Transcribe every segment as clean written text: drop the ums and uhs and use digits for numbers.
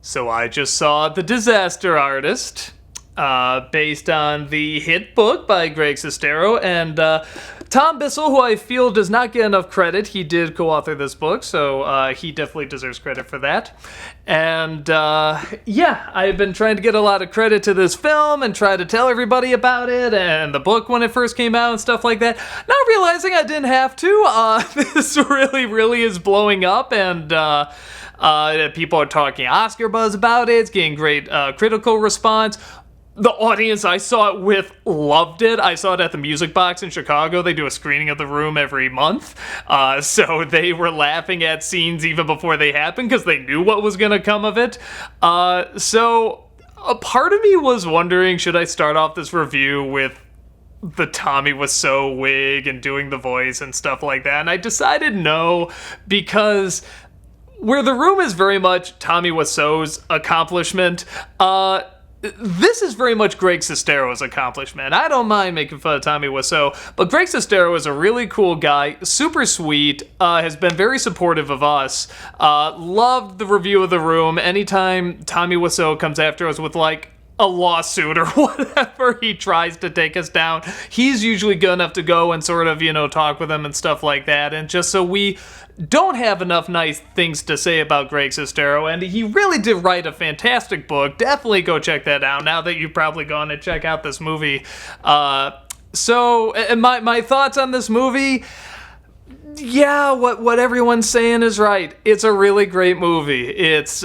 So I just saw The Disaster Artist, based on the hit book by Greg Sestero, and Tom Bissell, who I feel does not get enough credit. He did co-author this book, so he definitely deserves credit for that. And yeah, I've been trying to get a lot of credit to this film and try to tell everybody about it and the book when it first came out and stuff like that. Not realizing I didn't have to. This really is blowing up, and people are talking Oscar buzz about it. It's getting great critical response. The audience I saw it with loved it. I saw it at the Music Box in Chicago. They do a screening of The Room every month. So they were laughing at scenes even before they happened because they knew what was going to come of it. So a part of me was wondering, should I start off this review with the Tommy Wiseau wig and doing the voice and stuff like that? And I decided no, because where The Room is very much Tommy Wiseau's accomplishment, this is very much Greg Sestero's accomplishment. I don't mind making fun of Tommy Wiseau, but Greg Sestero is a really cool guy, super sweet, has been very supportive of us, loved the review of The Room. Anytime Tommy Wiseau comes after us with like a lawsuit or whatever, he tries to take us down, he's usually good enough to go and sort of, talk with him and stuff like that. And just so we don't have enough nice things to say about Greg Sestero, and he really did write a fantastic book. Definitely go check that out now that you've probably gone to check out this movie. So my thoughts on this movie, yeah, what everyone's saying is right. It's a really great movie. It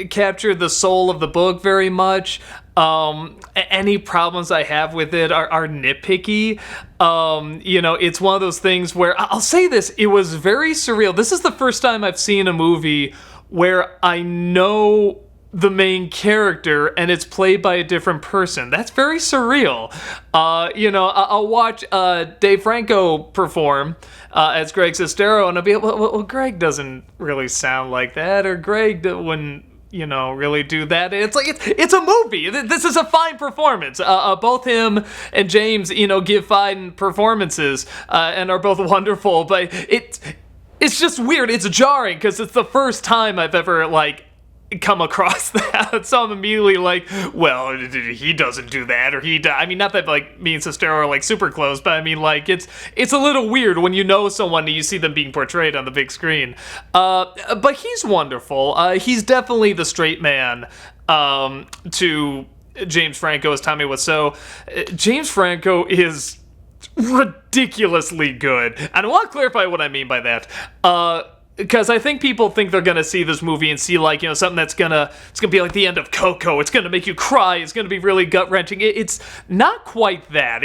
captured the soul of the book very much. Any problems I have with it are nitpicky. It's one of those things where, I'll say this, it was very surreal. This is the first time I've seen a movie where I know the main character and it's played by a different person. That's very surreal. I'll watch Dave Franco perform as Greg Sestero, and I'll be like, well, Greg doesn't really sound like that, or Greg wouldn't really do that. It's like, it's a movie. This is a fine performance. Both him and James, give fine performances, and are both wonderful, but it's just weird. It's jarring, because it's the first time I've ever, come across that. So I'm immediately like, well, he doesn't do that, or I mean, not that me and Sestero are super close, but I mean, it's a little weird when you know someone and you see them being portrayed on the big screen. But he's wonderful. He's definitely the straight man to James Franco as Tommy Wiseau. James Franco is ridiculously good, and I want to clarify what I mean by that. Because I think people think they're gonna see this movie and see something it's gonna be like the end of Coco. It's gonna make you cry. It's gonna be really gut wrenching. It's not quite that.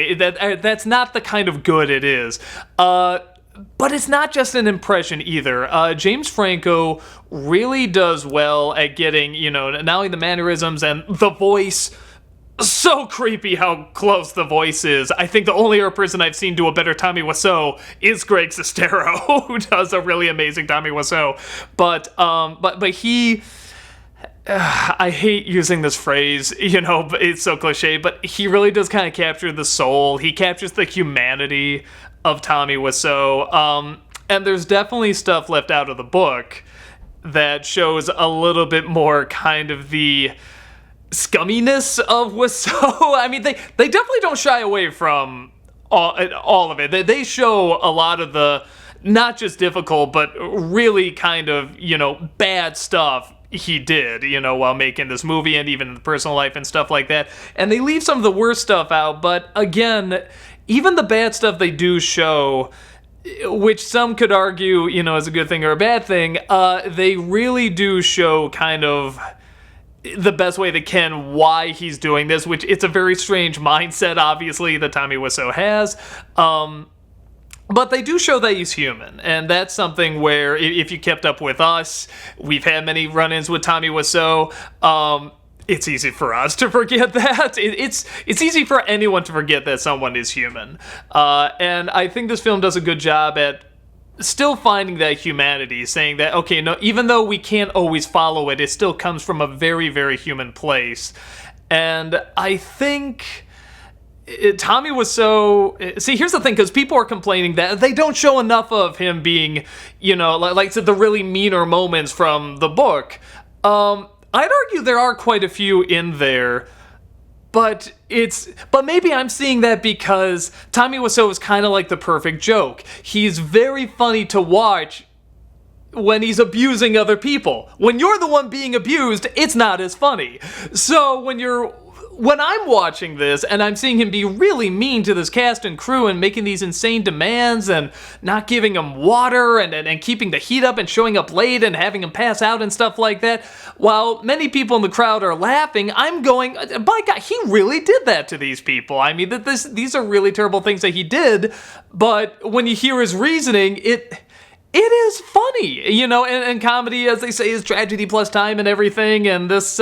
That's not the kind of good it is. But it's not just an impression either. James Franco really does well at getting not only the mannerisms and the voice. So creepy how close the voice is. I think the only other person I've seen do a better Tommy Wiseau is Greg Sestero, who does a really amazing Tommy Wiseau. But he, I hate using this phrase, but it's so cliche, but he really does kind of capture the soul. He captures the humanity of Tommy Wiseau. And there's definitely stuff left out of the book that shows a little bit more kind of the scumminess of Wiseau. I mean, they definitely don't shy away from all of it. They show a lot of the not just difficult, but really kind of, bad stuff he did, while making this movie, and even in the personal life and stuff like that. And they leave some of the worst stuff out, but again, even the bad stuff they do show, which some could argue, is a good thing or a bad thing, they really do show kind of the best way they can why he's doing this, which it's a very strange mindset, obviously, that Tommy Wiseau has. But they do show that he's human, and that's something where, if you kept up with us, we've had many run-ins with Tommy Wiseau. It's easy for us to forget that. It's easy for anyone to forget that someone is human. And I think this film does a good job at still finding that humanity, saying that, okay, no, even though we can't always follow it, it still comes from a very, very human place. And I think Tommy Wiseau, see, here's the thing, because people are complaining that they don't show enough of him being, like I said, the really meaner moments from the book. I'd argue there are quite a few in there. But maybe I'm seeing that because Tommy Wiseau is kind of like the perfect joke. He's very funny to watch when he's abusing other people. When you're the one being abused, it's not as funny. So when I'm watching this and I'm seeing him be really mean to this cast and crew and making these insane demands and not giving them water and keeping the heat up and showing up late and having them pass out and stuff like that, while many people in the crowd are laughing, I'm going, by God, he really did that to these people. I mean, these are really terrible things that he did, but when you hear his reasoning, it is funny, you know, and comedy, as they say, is tragedy plus time and everything, and this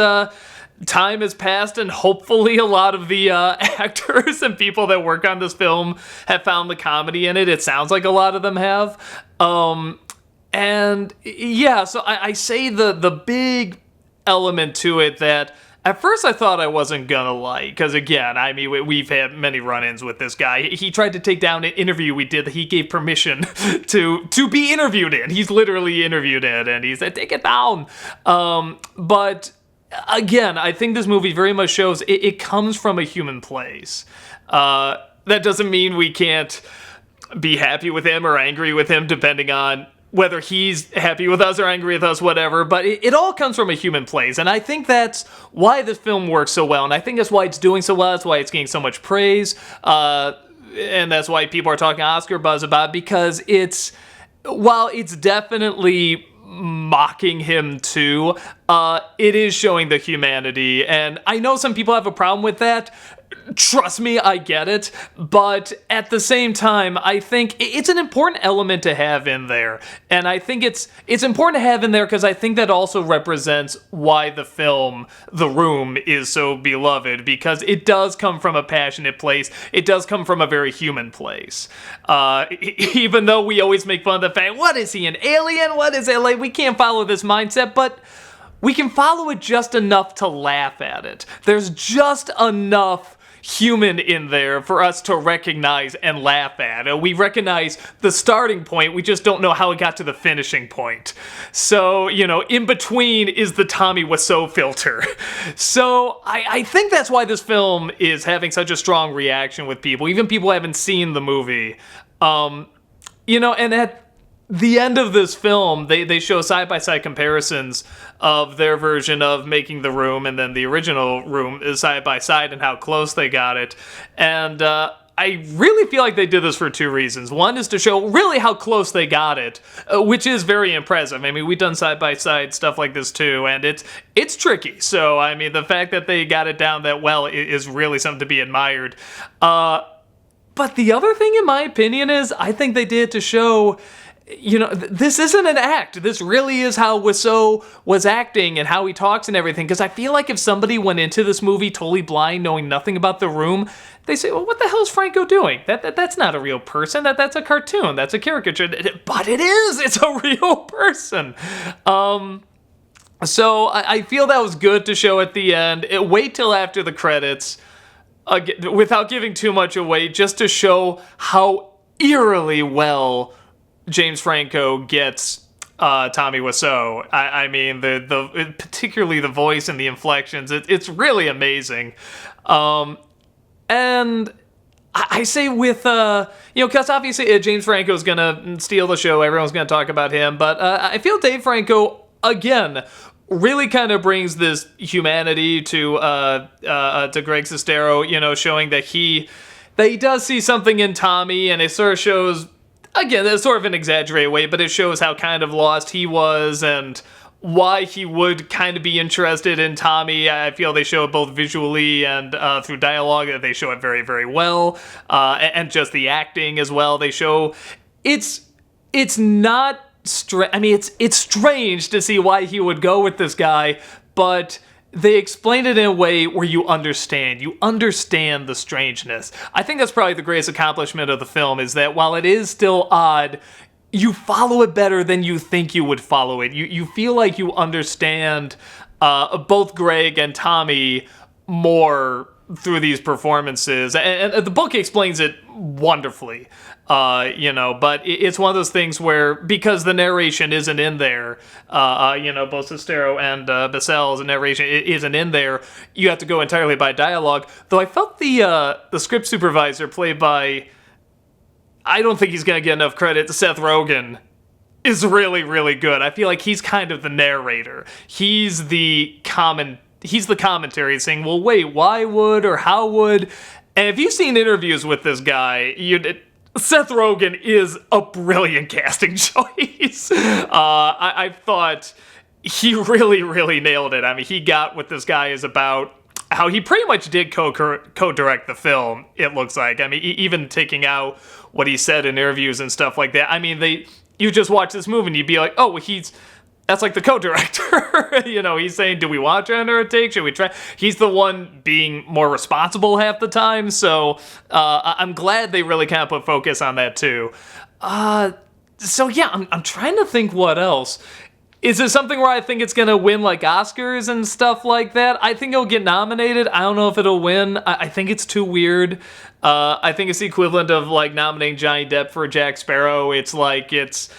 time has passed, and hopefully a lot of the actors and people that work on this film have found the comedy in it. It sounds like a lot of them have. And yeah, so I say the big element to it that at first I thought I wasn't gonna like, because again, I mean, we've had many run-ins with this guy. He tried to take down an interview we did that he gave permission to be interviewed in. He's literally interviewed in, and he said, take it down. But again, I think this movie very much shows it comes from a human place. That doesn't mean we can't be happy with him or angry with him, depending on whether he's happy with us or angry with us, whatever, but it all comes from a human place, and I think that's why this film works so well, and I think that's why it's doing so well, that's why it's getting so much praise, and that's why people are talking Oscar buzz about it, because while it's definitely mocking him too, it is showing the humanity, and I know some people have a problem with that. Trust me, I get it, but at the same time, I think it's an important element to have in there, and I think it's important to have in there because I think that also represents why the film The Room is so beloved, because it does come from a passionate place, it does come from a very human place, even though we always make fun of the fact, what is he, an alien? What is it? Like, we can't follow this mindset, but we can follow it just enough to laugh at it. There's just enough human in there for us to recognize and laugh at. We recognize the starting point, we just don't know how it got to the finishing point. So, you know, in between is the Tommy Wiseau filter. So, I think that's why this film is having such a strong reaction with people, even people who haven't seen the movie. You know, and at the end of this film, they show side-by-side comparisons of their version of Making the Room and then the original Room is side-by-side and how close they got it. And I really feel like they did this for two reasons. One is to show really how close they got it, which is very impressive. I mean, we've done side-by-side stuff like this too, and it's tricky. So, I mean, the fact that they got it down that well is really something to be admired. But the other thing, in my opinion, is I think they did to show, you know, this isn't an act. This really is how Wiseau was acting and how he talks and everything. Because I feel like if somebody went into this movie totally blind, knowing nothing about The Room, they say, well, what the hell is Franco doing? That's not a real person. That's a cartoon. That's a caricature. But it is. It's a real person. So I feel that was good to show at the end. Wait till after the credits, without giving too much away, just to show how eerily well James Franco gets Tommy Wiseau. I mean, particularly the voice and the inflections, it's really amazing. And I say with, you know, because obviously James Franco is going to steal the show, everyone's going to talk about him, but I feel Dave Franco, again, really kind of brings this humanity to Greg Sestero, you know, showing that he does see something in Tommy, and it sort of shows, again, it's sort of an exaggerated way, but it shows how kind of lost he was and why he would kind of be interested in Tommy. I feel they show it both visually and through dialogue. They show it very, very well, and just the acting as well. They show it's not. I mean, it's strange to see why he would go with this guy, but they explain it in a way where you understand the strangeness. I think that's probably the greatest accomplishment of the film, is that while it is still odd, you follow it better than you think you would follow it. You feel like you understand both Greg and Tommy more through these performances, and the book explains it wonderfully. But it's one of those things where, because the narration isn't in there, both Sestero and Bissell's narration isn't in there, you have to go entirely by dialogue. Though I felt the script supervisor, played by, I don't think he's gonna get enough credit, Seth Rogen, is really, really good. I feel like he's kind of the narrator. He's the commentary saying, well, wait, why would or how would? And if you've seen interviews with this guy, Seth Rogen is a brilliant casting choice. I thought he really, really nailed it. I mean, he got what this guy is about, how he pretty much did co-direct the film, it looks like. I mean, even taking out what he said in interviews and stuff like that. I mean, you just watch this movie and you'd be like, oh, well, that's like the co-director. He's saying, do we want to enter a take? Should we try? He's the one being more responsible half the time. So I'm glad they really kind of put focus on that too. I'm trying to think what else. Is it something where I think it's going to win like Oscars and stuff like that? I think it'll get nominated. I don't know if it'll win. I think it's too weird. I think it's the equivalent of like nominating Johnny Depp for Jack Sparrow. It's like it's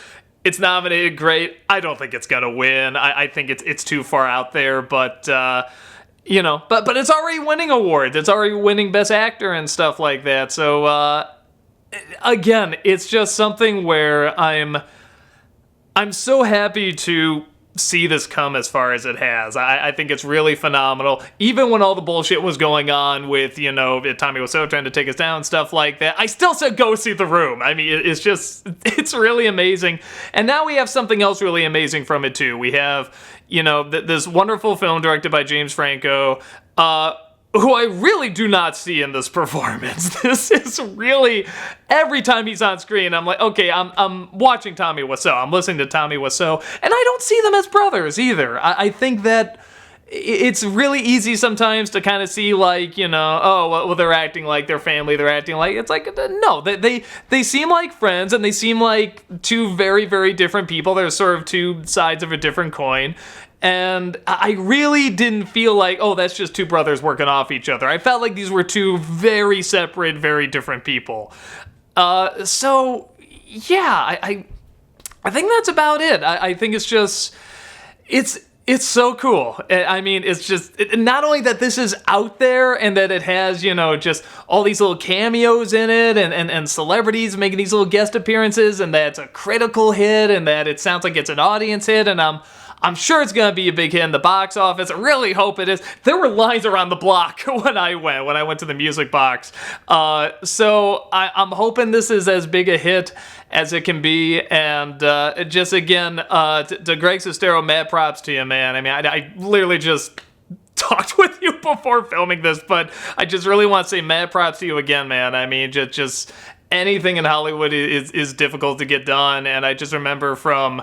nominated, great. I don't think it's gonna win. I think it's too far out there, but but it's already winning awards. It's already winning Best Actor and stuff like that. So again, it's just something where I'm so happy to see this come as far as it has. I think it's really phenomenal. Even when all the bullshit was going on with, Tommy Wiseau trying to take us down, stuff like that, I still said go see The Room. I mean, it's really amazing. And now we have something else really amazing from it too. We have, this wonderful film directed by James Franco, who I really do not see in this performance. This is really, every time he's on screen, I'm like, okay, I'm watching Tommy Wiseau. I'm listening to Tommy Wiseau, and I don't see them as brothers either. I think that it's really easy sometimes to kind of see like, they're acting like their family. They're acting like, it's like, no, they seem like friends, and they seem like two very, very different people. They're sort of two sides of a different coin. And I really didn't feel like, oh, that's just two brothers working off each other. I felt like these were two very separate, very different people. I think that's about it. I think it's just, it's so cool. I mean, it's just, not only that this is out there and that it has, just all these little cameos in it and celebrities making these little guest appearances, and that it's a critical hit, and that it sounds like it's an audience hit, and I'm sure it's going to be a big hit in the box office. I really hope it is. There were lines around the block when I went to the music box. So I'm hoping this is as big a hit as it can be. And just again, to Greg Sestero, mad props to you, man. I mean, I literally just talked with you before filming this, but I just really want to say mad props to you again, man. I mean, just anything in Hollywood is difficult to get done, and I just remember from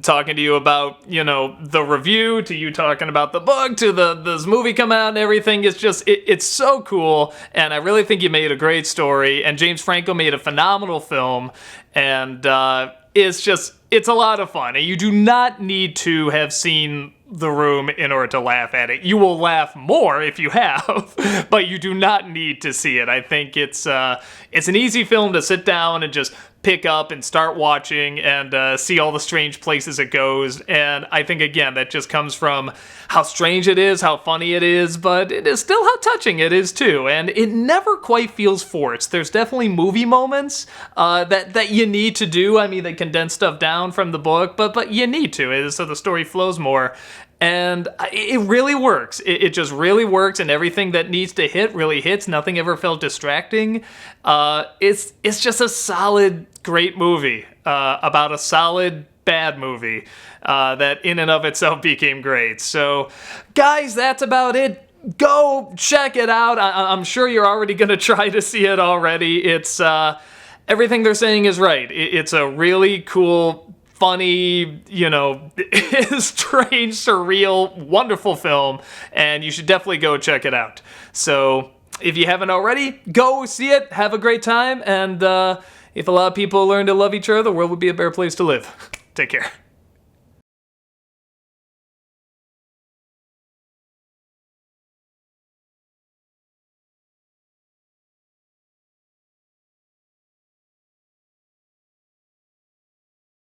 talking to you about, the review, to you talking about the book, to this movie come out and everything. It's just, it's so cool, and I really think you made a great story, and James Franco made a phenomenal film, and it's a lot of fun, and you do not need to have seen The Room in order to laugh at it. You will laugh more if you have, but you do not need to see it. I think it's an easy film to sit down and just pick up and start watching and see all the strange places it goes. And I think, again, that just comes from how strange it is, how funny it is, but it is still how touching it is too. And it never quite feels forced. There's definitely movie moments that you need to do. I mean, they condense stuff down from the book, but you need to, so the story flows more. And it really works. It just really works, and everything that needs to hit really hits. Nothing ever felt distracting. It's just a solid, great movie about a solid, bad movie that in and of itself became great. So, guys, that's about it. Go check it out. I'm sure you're already going to try to see it already. It's everything they're saying is right. It's a really cool, funny, strange, surreal, wonderful film, and you should definitely go check it out. So if you haven't already, go see it, have a great time, and if a lot of people learn to love each other, the world would be a better place to live. Take care.